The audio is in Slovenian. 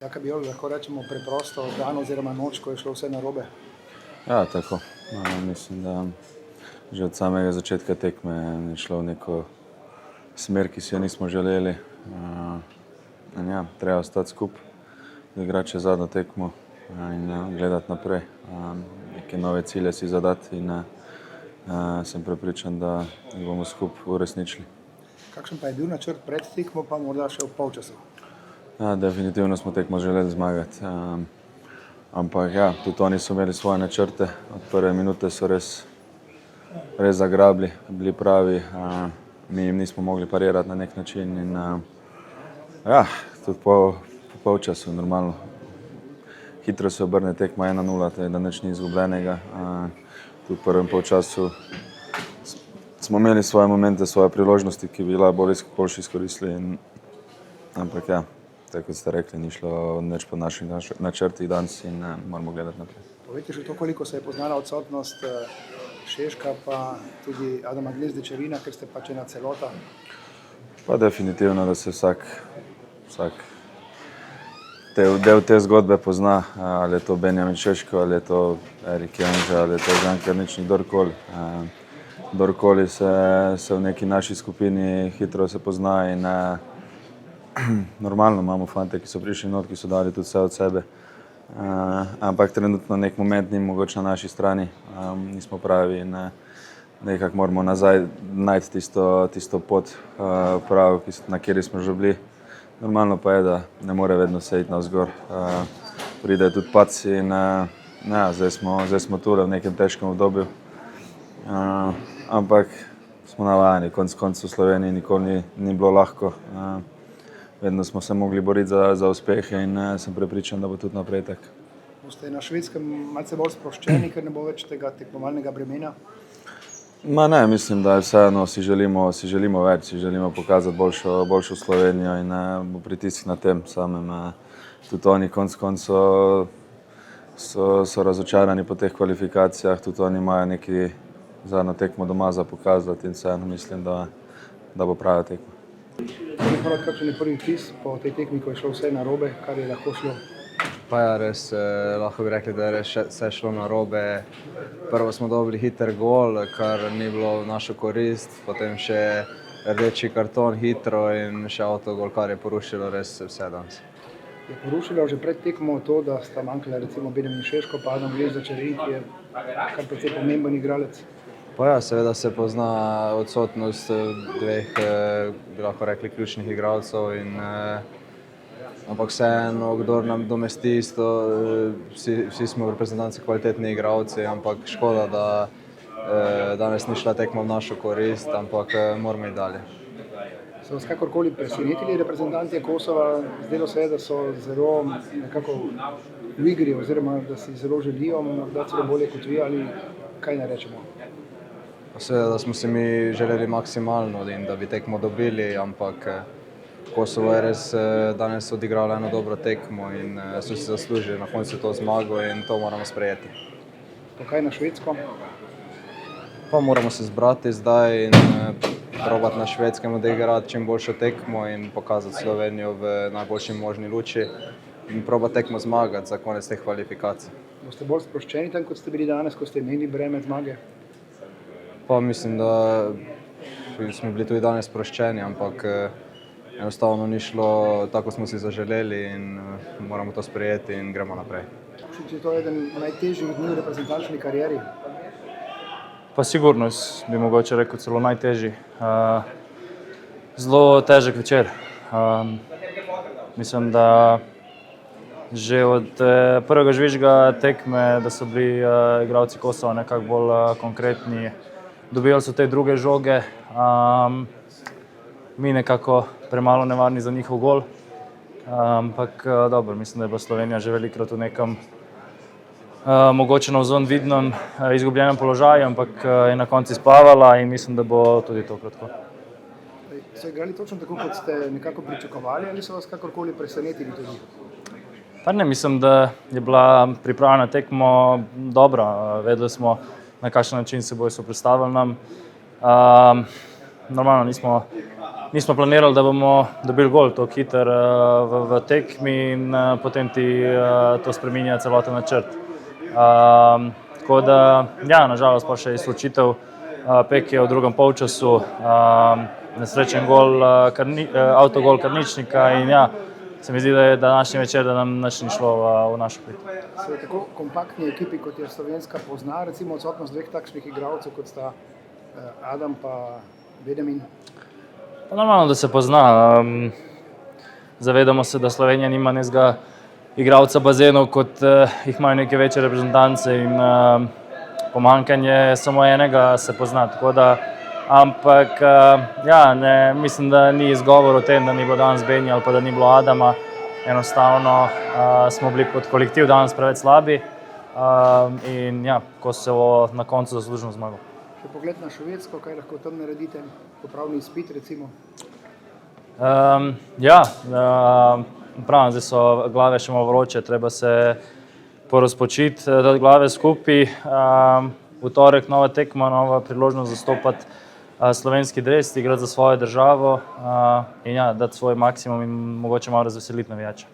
Kaj bi lahko rečemo preprosto dan oziroma noč, ko je šlo vse narobe? Ja, tako. Mislim, da že od samega začetka tekme je šlo v neko smer, ki si jo nismo želeli. Treba ostati skupaj, igrati še zadnjo tekmo in gledati naprej. Neke nove cilje si zadati in sem prepričan, da jih bomo skupaj uresničili. Kakšen pa je bil načrt pred tekmo, pa morda še v polčasu? Ja, definitivno smo tekmo želeli zmagati, ampak tudi oni so imeli svoje načrte. Od prve minute so res zagrabili, bili pravi, mi jim nismo mogli parirati na nek način in tudi po polčasu normalno. Hitro se obrne tekma 1:0, da nič ni izgubljenega. Tudi v prvem polčasu smo imeli svoje momente, svoje priložnosti, ki bi bila boljše izkoristili, ampak tako kot ste rekli, ni šlo nič po naših načrtih danes in moramo gledati naprej. Povejte še to, koliko se je poznala odsotnost Šeška pa tudi Adama Gnezdičevina, ker ste pač ena celota? Pa definitivno, da se vsak del te zgodbe pozna, ali je to Benjamin Šeško, ali je to Erik Janža, ali je to Žan Karničnik, kdorkoli. Kdorkoli se v neki naši skupini hitro se pozna in normalno imamo fante, ki so prišli not, ki so dali tudi vse od sebe. Ampak trenutno nek moment ni mogoče na naši strani, nismo pravi in nekako moramo nazaj najti tisto pot prav, na kateri smo že bili. Normalno pa je, da ne more vedno se iti navzgor. Pride tudi padci in zdaj smo tule v nekem težkem obdobju. Ampak smo navajeni, konec koncev v Sloveniji nikoli ni bilo lahko. Vedno smo se mogli boriti za uspehe in sem prepričan, da bo tudi naprej tako. Boste na Švedskem malce bolj sproščeni, ker ne bo več tega tekmovalnega bremena? Ne, mislim, da vseeno si želimo več, si želimo pokazati boljšo Slovenijo in bo pritisk na tem samem. Tudi oni konec koncev so razočarani po teh kvalifikacijah, tudi oni imajo neki zadnjo tekmo doma za pokazati in vseeno mislim, da bo prava tekma. Kakšen je prvi vtis po tej tekmi, ko je šlo vse narobe, kar je lahko šlo? Pa res, lahko bi rekli, da je res vse šlo narobe. Prvo smo dobili hiter gol, kar ni bilo v našo korist, potem še rdeči karton hitro in še avtogol, kar je porušilo res vse danes. Je porušilo že pred tekmo to, da sta manjkala recimo Benjamin Šeško pa Adam Gnezdičevin, ki je kar precej pomemben igralec? Pa seveda se pozna odsotnost dveh, bi lahko rekli, ključnih igralcev ampak vseeno, kdor nam domesti isto, vsi smo v reprezentanci kvalitetni igralci, ampak škoda, da danes ni šla tekma v našo korist, ampak moramo iti dalje. So vas kakorkoli presenetili reprezentanti Kosova? Zdelo se je, da so zelo nekako v igri oziroma da si zelo želijo morda celo bolje kot vi, ali kaj naj rečemo? Seveda, da smo si mi želeli maksimalno in da bi tekmo dobili, ampak Kosovo je res danes odigralo eno dobro tekmo in so si zaslužili na koncu to zmago in to moramo sprejeti. Pa kaj na Švedsko? Pa moramo se zbrati zdaj in probati na Švedskem odigrati čim boljšo tekmo in pokazati Slovenijo v najboljši možni luči in probati tekmo zmagati za konec teh kvalifikacij. Boste bolj sproščeni tam, kot ste bili danes, ko ste imeli breme zmage? Pa mislim, da smo bili tudi danes sproščeni, ampak enostavno ni šlo tako, smo si zaželeli in moramo to sprejeti in gremo naprej. Je to eden najtežjih dni v reprezentančni karieri? Pa sigurno bi mogoče rekel celo najtežji. Zelo težek večer. Mislim, da že od prvega žvižga tekme, da so bili igralci Kosova nekako bolj konkretni. Dobivali so te druge žoge, mi nekako premalo nevarni za njihov gol. Ampak dobro, mislim, da je bila Slovenija že velikokrat v nekem mogoče navzven vidnem izgubljenem položaju, ampak je na koncu izplavala in mislim, da bo tudi tokrat tako. So igrali točno tako, kot ste nekako pričakovali, ali so vas kakorkoli presenetili tudi? Pa ne, mislim, da je bila priprava na tekmo dobra. Vedeli smo, na kakšen način se bojo soprotstavili nam. Normalno nismo nismo planirali, da bomo dobili gol tako hiter v tekmi in potem ti to spreminja celoten načrt. Tako da, ja, nažalost pa še izločitev Pek je v drugem polčasu, nesrečen gol, avtogol Karničnika in ja, se mi zdi, da je današnji večer, da nam nič ni šlo v našo prid. Se tako kompaktni ekipi, kot je slovenska, pozna recimo odsotnost dveh takšnih igralcev, kot sta Adam pa Benjamin? Pa normalno, da se pozna. Zavedamo se, da Slovenija nima nekega igralca bazenov, kot jih imajo neke večje reprezentance in pomanjkanje samo enega se pozna. Tako da, ampak ja, ne, mislim, da ni izgovor o tem, da ni bilo danes Benja ali pa da ni bilo Adama. Enostavno smo bili kot kolektiv danes preveč slabi in ja, ko se bo na koncu zaslužno zmagal. Še pogled na Švedsko, kaj lahko tam naredite, popravni izpit recimo? Ja, pravim, zdaj so glave še malo vroče, treba se porozpočiti, dati glave skupaj. V torek nova tekma, nova priložnost zastopati slovenski dres, igrati za svojo državo in ja, dati svoj maksimum in mogoče malo razveseliti navijače.